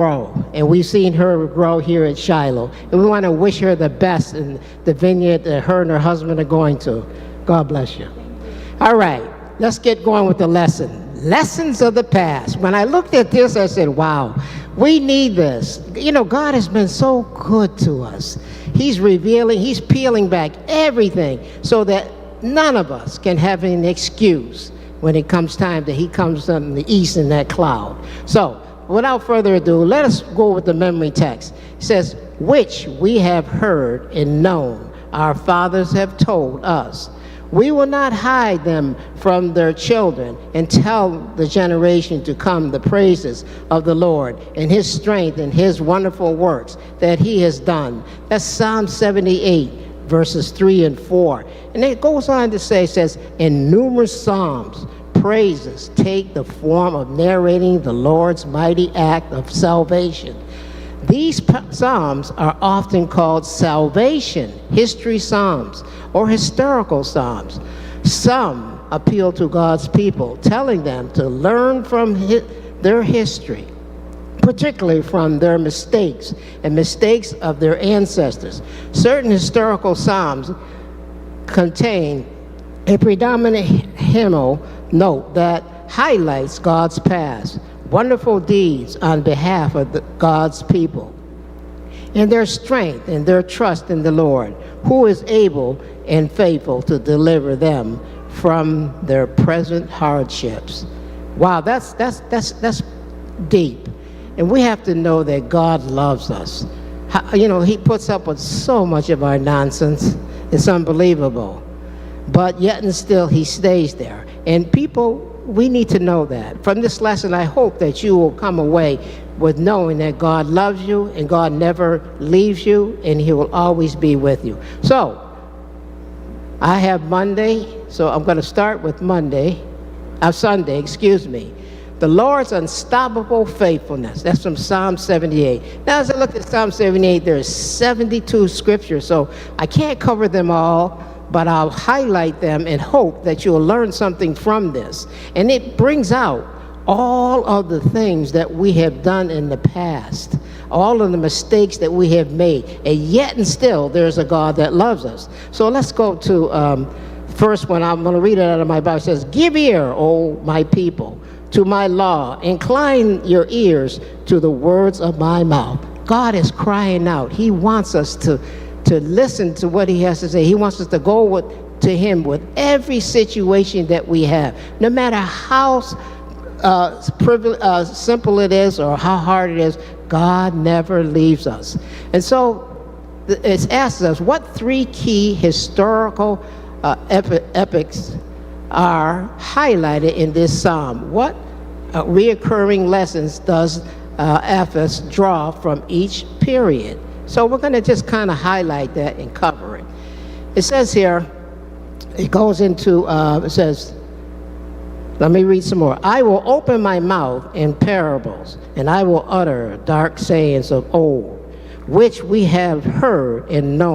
grow, and we've seen her grow here at Shiloh, and we want to wish her the best in the vineyard that her and her husband are going to. God bless you. All right, let's get going with the lesson. Lessons of the past. When I looked at this, I said, wow, we need this. You know, God has been so good to us. He's revealing, he's peeling back everything so that none of us can have an excuse when it comes time that he comes from the east in that cloud. So, without further ado, let us go with the memory text. It says, which we have heard and known, our fathers have told us. We will not hide them from their children and tell the generation to come the praises of the Lord and his strength and his wonderful works that he has done. That's Psalm 78, verses 3 and 4. And it goes on to say, it says, in numerous psalms, praises take the form of narrating the Lord's mighty act of salvation. These psalms are often called salvation history psalms or historical psalms. Some appeal to God's people, telling them to learn from their history, particularly from their mistakes and mistakes of their ancestors. Certain historical psalms contain a predominant hymnal note that highlights God's past, wonderful deeds on behalf of God's people, and their strength and their trust in the Lord, who is able and faithful to deliver them from their present hardships. Wow, that's deep. And we have to know that God loves us. You know, he puts up with so much of our nonsense. It's unbelievable. But yet and still, he stays there. And people, we need to know that. From this lesson, I hope that you will come away with knowing that God loves you and God never leaves you and he will always be with you. So, I have Monday, so I'm going to start with Sunday, excuse me. The Lord's unstoppable faithfulness. That's from Psalm 78. Now, as I look at Psalm 78, there's 72 scriptures, so I can't cover them all, but I'll highlight them and hope that you'll learn something from this. And it brings out all of the things that we have done in the past, all of the mistakes that we have made, and yet and still there's a God that loves us. So let's go to first one. I'm going to read it out of my Bible. It says, give ear, O my people, to my law. Incline your ears to the words of my mouth. God is crying out. He wants us to listen to what he has to say. He wants us to go to him with every situation that we have, no matter how simple it is or how hard it is. God never leaves us. And so it asks us, what three key historical epics are highlighted in this psalm? What reoccurring lessons does Ephes draw from each period? So we're going to just kind of highlight that and cover it. It says here, it goes into, it says, let me read some more. I will open my mouth in parables, and I will utter dark sayings of old, which we have heard and known.